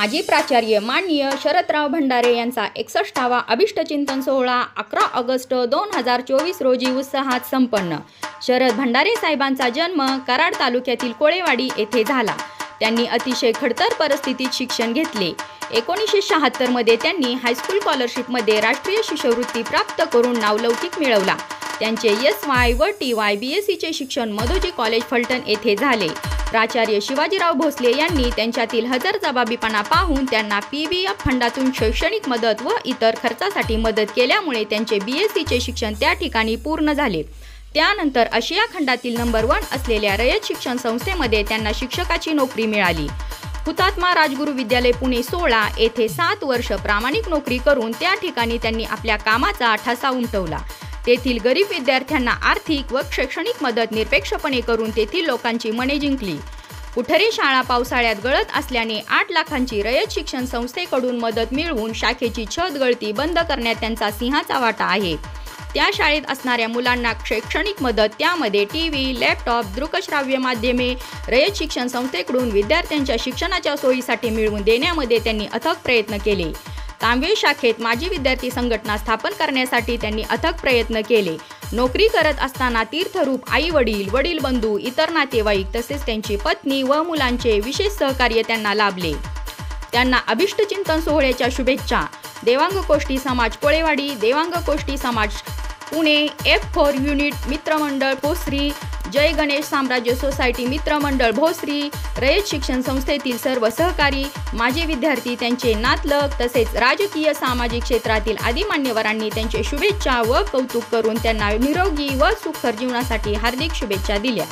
माजी प्राचार्य माननीय शरदराव भंडारे यांचा 61वा अभिष्टचिंतन सोहळा 11 ऑगस्ट 2024 रोजी उत्साहात संपन्न। शरद भंडारे साहेबांचा जन्म कराड तालुक्यातील कोळेवाडी येथे झाला। त्यांनी अतिशय खडतर परिस्थितीत शिक्षण घेतले। 1976 मध्ये त्यांनी हायस्कूल स्कॉलरशिपमध्ये राष्ट्रीय शिष्यवृत्ती प्राप्त करून नावलौकिक मिळवला। त्यांचे SY व TY BScचे शिक्षण मधोजी कॉलेज फलटण येथे झाले। प्राचार्य शिवाजीराव भोसले यांनी त्यांच्यातील हजरजबाबीपणा पाहून त्यांना PVF फंडातून शैक्षणिक मदत व इतर खर्चासाठी मदत केल्यामुळे त्यांचे BScचे शिक्षण त्या ठिकाणी पूर्ण झाले। त्यानंतर आशिया खंडातील नंबर 1 असलेल्या रयत शिक्षण संस्थेमध्ये त्यांना शिक्षकाची नोकरी मिळाली। हुतात्मा राजगुरू विद्यालय पुणे 16 येथे 7 वर्ष प्रामाणिक नोकरी करून त्या ठिकाणी त्यांनी आपल्या कामाचा ठसा उमटवला। तेथील गरीब विद्यार्थ्यांना आर्थिक व शैक्षणिक मदत निरपेक्षपणे करून तेथील लोकांची मने जिंकली। कुठरे शाळा पावसाळ्यात गळत असल्याने 8 लाखांची रयत शिक्षण संस्थेकडून मदत मिळवून शाखेची छत गळती बंद करण्यात त्यांचा सिंहाचा वाटा आहे। त्या शाळेत असणाऱ्या मुलांना शैक्षणिक मदत, त्यामध्ये टीव्ही, लॅपटॉप, दृकश्राव्य माध्यमे रयत शिक्षण संस्थेकडून विद्यार्थ्यांच्या शिक्षणाच्या सोयीसाठी मिळवून देण्यामध्ये त्यांनी अथक प्रयत्न केले। तांबे शाखेत माजी विद्यार्थी संघटना स्थापन करण्यासाठी त्यांनी अथक प्रयत्न केले। नोकरी करत असताना तीर्थरूप आई-वडील, वडील बंधू, इतर नातेवाईक तसेच त्यांची पत्नी व मुलांचे विशेष सहकार्य त्यांना लाभले। त्यांना अभिष्टचिंतन सोहळ्याच्या शुभेच्छा। देवांग कोष्टी समाज कोळेवाडी, देवांग कोष्टी समाज पुणे, F4 युनिट मित्रमंडळ भोसरी, जय गणेश साम्राज्य सोसायटी मित्रमंडळ भोसरी, रयत शिक्षण संस्थेतील सर्व सहकारी, माजी विद्यार्थी, त्यांचे नातलग तसेच राजकीय सामाजिक क्षेत्रातील आदी मान्यवरांनी त्यांचे शुभेच्छा व कौतुक करून त्यांना निरोगी व सुखकर जीवनासाठी हार्दिक शुभेच्छा दिल्या।